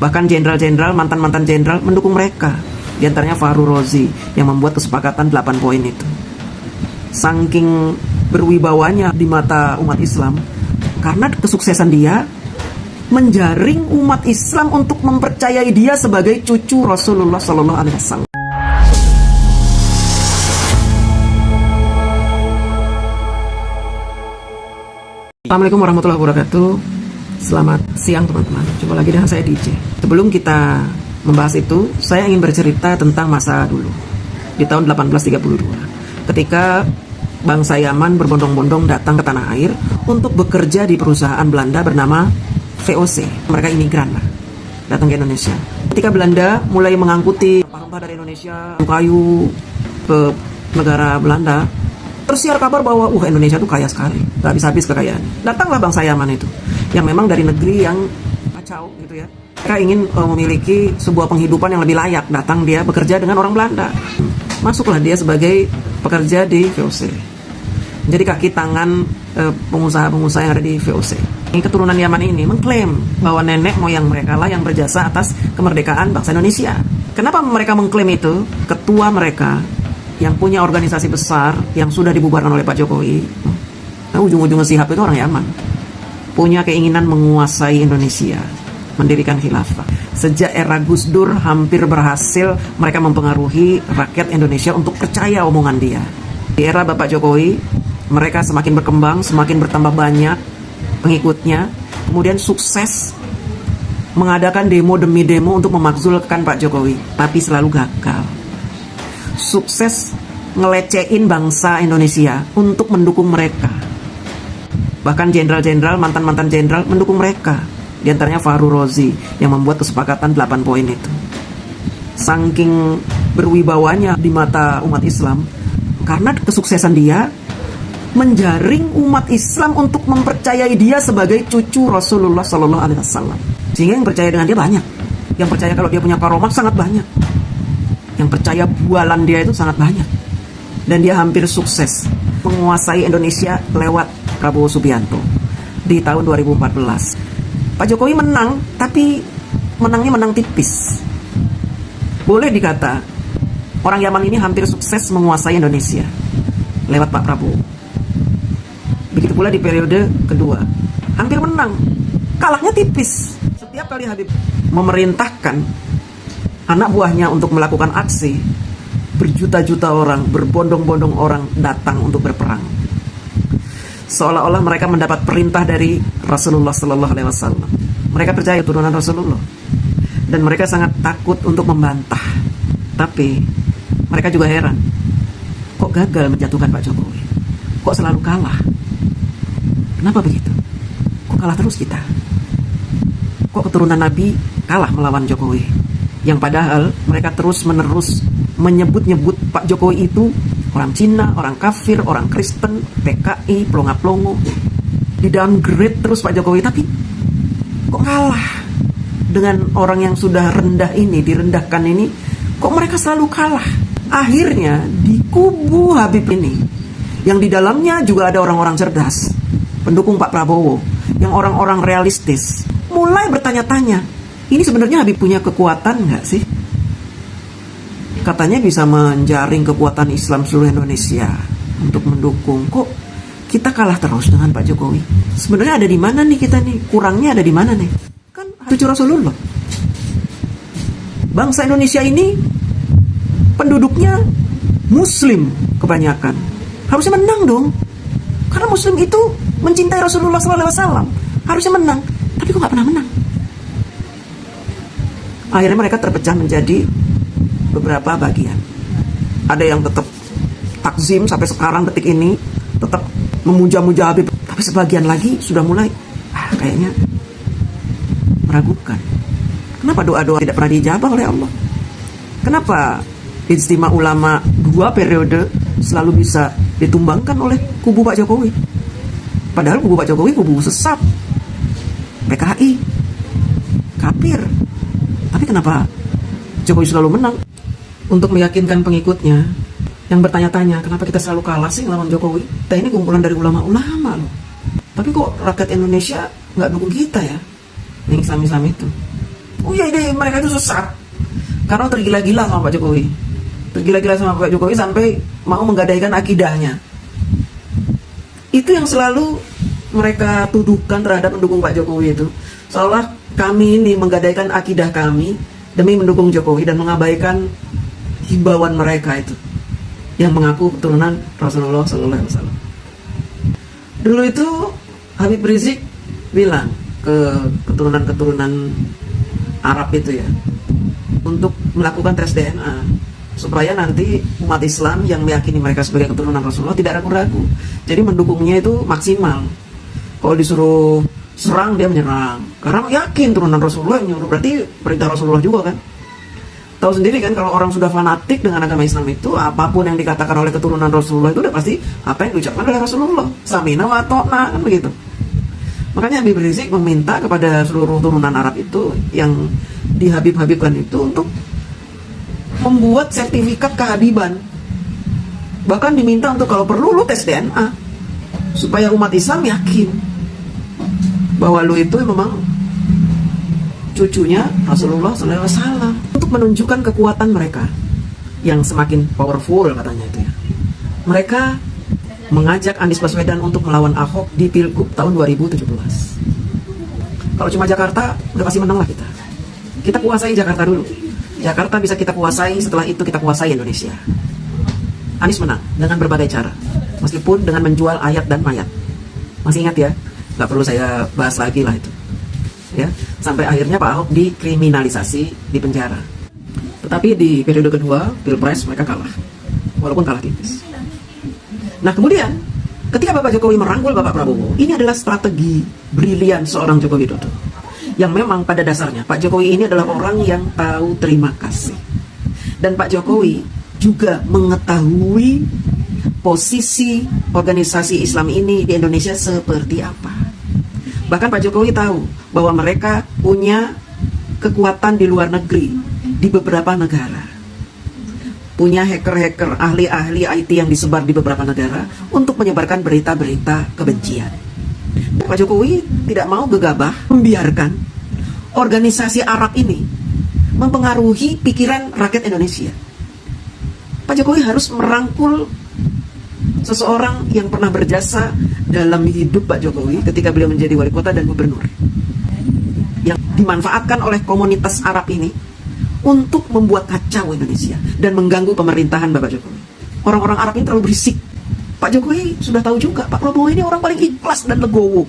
Bahkan jenderal-jenderal, mantan-mantan jenderal mendukung mereka. Di antaranya Fahru Rozi yang membuat kesepakatan 8 poin itu. Saking berwibawanya di mata umat Islam, karena kesuksesan dia menjaring umat Islam untuk mempercayai dia sebagai cucu Rasulullah Sallallahu Alaihi Wasallam. Assalamualaikum warahmatullahi wabarakatuh. Selamat siang teman-teman. Jumpa lagi dengan saya DJ. Sebelum kita membahas itu, saya ingin bercerita tentang masa dulu di tahun 1832, ketika bangsa Yaman berbondong-bondong datang ke tanah air untuk bekerja di perusahaan Belanda bernama VOC. Mereka imigran lah, datang ke Indonesia. Ketika Belanda mulai mengangkuti rempah-rempah dari Indonesia, kayu ke negara Belanda, tersiar kabar bahwa Indonesia tuh kaya sekali, gak habis-habis kekayaan. Datanglah bangsa Yaman itu, yang memang dari negeri yang kacau gitu ya. Mereka ingin memiliki sebuah penghidupan yang lebih layak. Datang dia bekerja dengan orang Belanda. Masuklah dia sebagai pekerja di VOC. Jadi kaki tangan pengusaha-pengusaha yang ada di VOC. Ini keturunan Yaman ini mengklaim bahwa nenek moyang mereka lah yang berjasa atas kemerdekaan bangsa Indonesia. Kenapa mereka mengklaim itu? Ketua mereka yang punya organisasi besar yang sudah dibubarkan oleh Pak Jokowi, ujung-ujungnya Sihab itu orang Yaman, punya keinginan menguasai Indonesia, mendirikan khilafah. Sejak era Gus Dur hampir berhasil mereka mempengaruhi rakyat Indonesia untuk percaya omongan dia. Di era Bapak Jokowi, mereka semakin berkembang, semakin bertambah banyak pengikutnya, kemudian sukses mengadakan demo demi demo untuk memakzulkan Pak Jokowi, tapi selalu gagal. Sukses ngelecehin bangsa Indonesia untuk mendukung mereka. Bahkan jenderal-jenderal, mantan-mantan jenderal mendukung mereka. Di antaranya Fahru Rozi yang membuat kesepakatan 8 poin itu. Saking berwibawanya di mata umat Islam, karena kesuksesan dia menjaring umat Islam untuk mempercayai dia sebagai cucu Rasulullah Sallallahu Alaihi Wasallam. Sehingga yang percaya dengan dia banyak. Yang percaya kalau dia punya karomah sangat banyak. Yang percaya bualan dia itu sangat banyak. Dan dia hampir sukses menguasai Indonesia lewat Prabowo Subianto di tahun 2014. Pak Jokowi menang, tapi menangnya menang tipis. Boleh dikata orang Yaman ini hampir sukses menguasai Indonesia lewat Pak Prabowo. Begitu pula di periode kedua, hampir menang, kalahnya tipis. Setiap kali Habib memerintahkan anak buahnya untuk melakukan aksi, berjuta-juta orang, berbondong-bondong orang datang untuk berperang. Seolah-olah mereka mendapat perintah dari Rasulullah Sallallahu Alaihi Wasallam. Mereka percaya turunan Rasulullah, dan mereka sangat takut untuk membantah. Tapi mereka juga heran, kok gagal menjatuhkan Pak Jokowi? Kok selalu kalah? Kenapa begitu? Kok kalah terus kita? Kok keturunan Nabi kalah melawan Jokowi? Yang padahal mereka terus-menerus menyebut-nyebut Pak Jokowi itu orang Cina, orang kafir, orang Kristen, PKI, pelongo-pelongo. Di-downgrade terus Pak Jokowi, tapi kok kalah dengan orang yang sudah rendah ini, direndahkan ini, kok mereka selalu kalah? Akhirnya di kubu Habib ini, yang di dalamnya juga ada orang-orang cerdas, pendukung Pak Prabowo, yang orang-orang realistis, mulai bertanya-tanya, ini sebenarnya Habib punya kekuatan nggak sih? Katanya bisa menjaring kekuatan Islam seluruh Indonesia untuk mendukung. Kok kita kalah terus dengan Pak Jokowi? Sebenarnya ada di mana nih kita nih? Kurangnya ada di mana nih? Kan cucu Rasulullah. Bangsa Indonesia ini penduduknya Muslim kebanyakan. Harusnya menang dong. Karena Muslim itu mencintai Rasulullah SAW. Harusnya menang. Tapi kok nggak pernah menang? Akhirnya mereka terpecah menjadi beberapa bagian. Ada yang tetap takzim sampai sekarang detik ini, tetap memuja-muja Habib. Tapi sebagian lagi sudah mulai kayaknya meragukan. Kenapa doa-doa tidak pernah dijabah oleh Allah? Kenapa ijtima ulama 2 periode selalu bisa ditumbangkan oleh kubu Pak Jokowi? Padahal kubu Pak Jokowi kubu sesat, PKI, kafir. Tapi kenapa Jokowi selalu menang? Untuk meyakinkan pengikutnya yang bertanya-tanya, kenapa kita selalu kalah sih lawan Jokowi? Kita ini kumpulan dari ulama-ulama loh. Tapi kok rakyat Indonesia nggak dukung kita ya? Yang Islam-Islam itu. Oh iya, ide mereka itu sesat karena tergila-gila sama Pak Jokowi. Tergila-gila sama Pak Jokowi sampai mau menggadaikan akidahnya. Itu yang selalu mereka tuduhkan terhadap pendukung Pak Jokowi itu. Seolah kami ini menggadaikan akidah kami demi mendukung Jokowi dan mengabaikan himbauan mereka itu yang mengaku keturunan Rasulullah SAW. Dulu itu Habib Rizik bilang ke keturunan-keturunan Arab itu ya, untuk melakukan tes DNA supaya nanti umat Islam yang meyakini mereka sebagai keturunan Rasulullah tidak ragu-ragu. Jadi mendukungnya itu maksimal. Kalau disuruh serang dia menyerang karena yakin turunan Rasulullah yang nyuruh, berarti perintah Rasulullah juga kan. Tahu sendiri kan kalau orang sudah fanatik dengan agama Islam itu, apapun yang dikatakan oleh keturunan Rasulullah itu udah pasti apa yang diucapkan oleh Rasulullah. Samina wa ta'na, kan begitu. Makanya Habib Rizik meminta kepada seluruh turunan Arab itu yang dihabib-habibkan itu untuk membuat sertifikat kehabiban. Bahkan diminta untuk kalau perlu lu tes DNA supaya umat Islam yakin bahwa lu itu memang cucunya Rasulullah SAW, untuk menunjukkan kekuatan mereka yang semakin powerful katanya itu ya. Mereka mengajak Anies Baswedan untuk melawan Ahok di Pilgub tahun 2017. Kalau cuma Jakarta udah pasti menang lah kita. Kita kuasai Jakarta dulu. Jakarta bisa kita kuasai, setelah itu kita kuasai Indonesia. Anies menang dengan berbagai cara, meskipun dengan menjual ayat dan mayat. Masih ingat ya? Gak perlu saya bahas lagi lah itu ya. Sampai akhirnya Pak Ahok dikriminalisasi, di penjara. Tetapi di periode kedua Pilpres mereka kalah, walaupun kalah tipis. Nah kemudian ketika Bapak Jokowi merangkul Bapak Prabowo, ini adalah strategi brilian seorang Joko Widodo, yang memang pada dasarnya Pak Jokowi ini adalah orang yang tahu terima kasih. Dan Pak Jokowi juga mengetahui posisi organisasi Islam ini di Indonesia seperti apa. Bahkan Pak Jokowi tahu bahwa mereka punya kekuatan di luar negeri, di beberapa negara. Punya hacker-hacker, ahli-ahli IT yang disebar di beberapa negara untuk menyebarkan berita-berita kebencian. Pak Jokowi tidak mau gegabah membiarkan organisasi Arab ini mempengaruhi pikiran rakyat Indonesia. Pak Jokowi harus merangkul seseorang yang pernah berjasa dalam hidup Pak Jokowi ketika beliau menjadi wali kota dan gubernur, yang dimanfaatkan oleh komunitas Arab ini untuk membuat kacau Indonesia dan mengganggu pemerintahan Bapak Jokowi. Orang-orang Arab ini terlalu berisik. Pak Jokowi sudah tahu juga Pak Prabowo ini orang paling ikhlas dan legowo.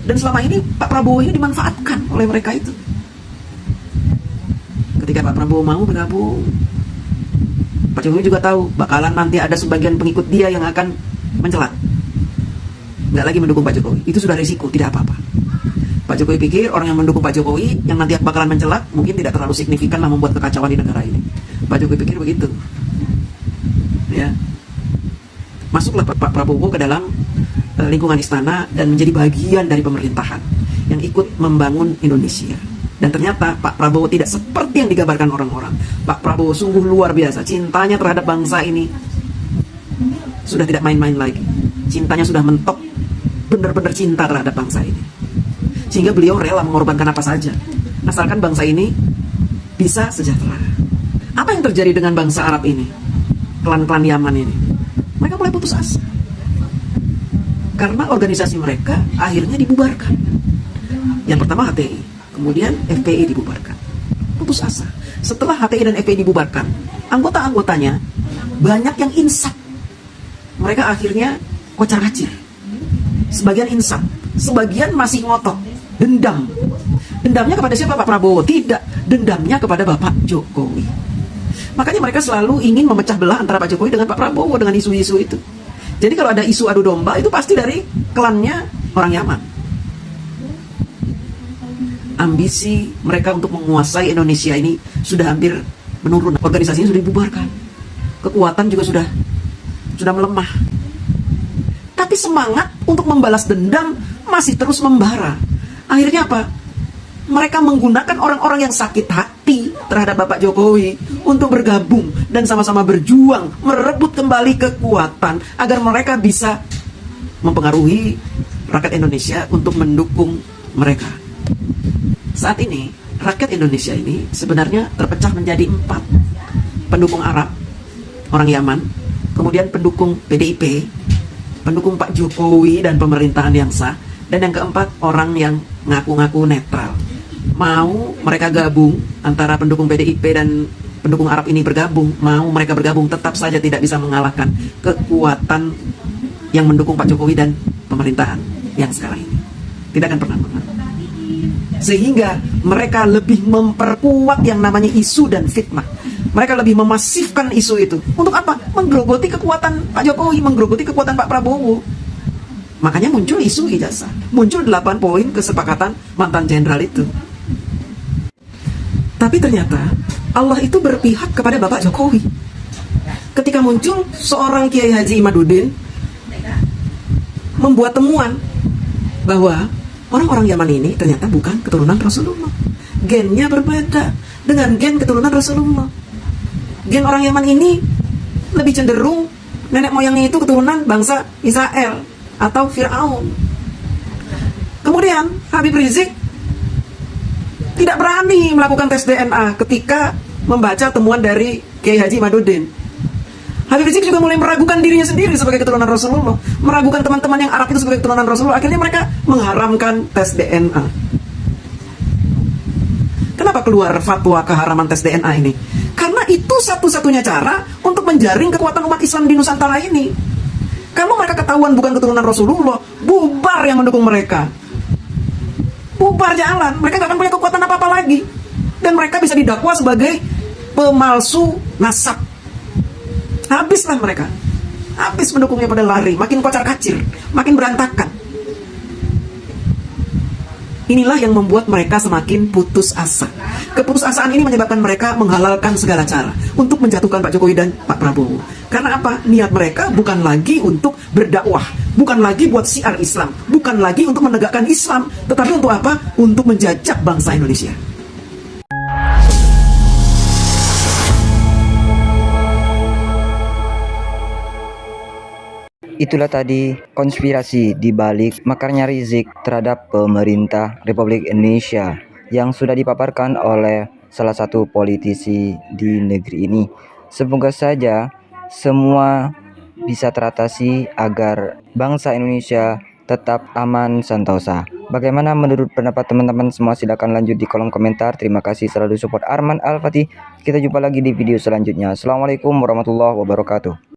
Dan selama ini Pak Prabowo ini dimanfaatkan oleh mereka itu. Ketika Pak Prabowo mau bergabung, Pak Jokowi juga tahu bakalan nanti ada sebagian pengikut dia yang akan mencela, nggak lagi mendukung Pak Jokowi. Itu sudah risiko, tidak apa-apa. Pak Jokowi pikir orang yang mendukung Pak Jokowi yang nanti bakalan mencela mungkin tidak terlalu signifikan lah membuat kekacauan di negara ini. Pak Jokowi pikir begitu ya. Masuklah Pak Prabowo ke dalam lingkungan istana dan menjadi bagian dari pemerintahan yang ikut membangun Indonesia. Dan ternyata Pak Prabowo tidak seperti yang digambarkan orang-orang. Pak Prabowo sungguh luar biasa. Cintanya terhadap bangsa ini sudah tidak main-main lagi. Cintanya sudah mentok, benar-benar cinta terhadap bangsa ini. Sehingga beliau rela mengorbankan apa saja asalkan bangsa ini bisa sejahtera. Apa yang terjadi dengan bangsa Arab ini, klan-klan Yaman ini? Mereka mulai putus asa karena organisasi mereka akhirnya dibubarkan. Yang pertama HTI, kemudian FPI dibubarkan. Putus asa. Setelah HTI dan FPI dibubarkan, anggota-anggotanya banyak yang insaf. Mereka akhirnya kocar-kacir. Sebagian insaf, sebagian masih ngotot, dendam. Dendamnya kepada siapa? Pak Prabowo? Tidak, dendamnya kepada Bapak Jokowi. Makanya mereka selalu ingin memecah belah antara Pak Jokowi dengan Pak Prabowo dengan isu-isu itu. Jadi kalau ada isu adu domba itu pasti dari klannya orang Yaman. Ambisi mereka untuk menguasai Indonesia ini sudah hampir menurun. Organisasinya sudah dibubarkan. Kekuatan juga sudah melemah. Tapi semangat untuk membalas dendam masih terus membara. Akhirnya apa? Mereka menggunakan orang-orang yang sakit hati terhadap Bapak Jokowi untuk bergabung dan sama-sama berjuang merebut kembali kekuatan agar mereka bisa mempengaruhi rakyat Indonesia untuk mendukung mereka. Saat ini rakyat Indonesia ini sebenarnya terpecah menjadi 4. Pendukung Arab, orang Yaman, kemudian pendukung PDIP, pendukung Pak Jokowi dan pemerintahan yang sah, dan yang keempat orang yang ngaku-ngaku netral. Mau mereka gabung, antara pendukung PDIP dan pendukung Arab ini bergabung, mau mereka bergabung, tetap saja tidak bisa mengalahkan kekuatan yang mendukung Pak Jokowi dan pemerintahan yang sekarang ini. Tidak akan pernah menang. Sehingga mereka lebih memperkuat yang namanya isu dan fitnah. Mereka lebih memasifkan isu itu. Untuk apa? Menggerogoti kekuatan Pak Jokowi, menggerogoti kekuatan Pak Prabowo. Makanya muncul isu ijazah. Muncul 8 poin kesepakatan mantan jenderal itu. Tapi ternyata Allah itu berpihak kepada Bapak Jokowi. Ketika muncul seorang Kiai Haji Imaduddin membuat temuan bahwa orang-orang Yaman ini ternyata bukan keturunan Rasulullah. Gennya berbeda dengan gen keturunan Rasulullah. Gen orang Yaman ini lebih cenderung nenek moyangnya itu keturunan bangsa Israel atau Fir'aun. Kemudian Habib Rizik tidak berani melakukan tes DNA ketika membaca temuan dari Kiai Haji Imaduddin. Habib Rizik juga mulai meragukan dirinya sendiri sebagai keturunan Rasulullah, meragukan teman-teman yang Arab itu sebagai keturunan Rasulullah. Akhirnya mereka mengharamkan tes DNA. Kenapa keluar fatwa keharaman tes DNA ini? Karena itu satu-satunya cara untuk menjaring kekuatan umat Islam di Nusantara ini. Kalau mereka ketahuan bukan keturunan Rasulullah, bubar yang mendukung mereka. Bubar jalan, mereka gak akan punya kekuatan apa-apa lagi. Dan mereka bisa didakwa sebagai pemalsu nasab. Habislah mereka. Habis pendukungnya pada lari, makin kocar kacir, makin berantakan. Inilah yang membuat mereka semakin putus asa. Keputusasaan ini menyebabkan mereka menghalalkan segala cara untuk menjatuhkan Pak Jokowi dan Pak Prabowo. Karena apa? Niat mereka bukan lagi untuk berdakwah, bukan lagi buat syiar Islam, bukan lagi untuk menegakkan Islam, tetapi untuk apa? Untuk menjajah bangsa Indonesia. Itulah tadi konspirasi di balik makarnya Rizik terhadap pemerintah Republik Indonesia yang sudah dipaparkan oleh salah satu politisi di negeri ini. Semoga saja semua bisa teratasi agar bangsa Indonesia tetap aman sentosa. Bagaimana menurut pendapat teman-teman semua? Silakan lanjut di kolom komentar. Terima kasih selalu support Arman Al-Fatih. Kita jumpa lagi di video selanjutnya. Assalamualaikum warahmatullahi wabarakatuh.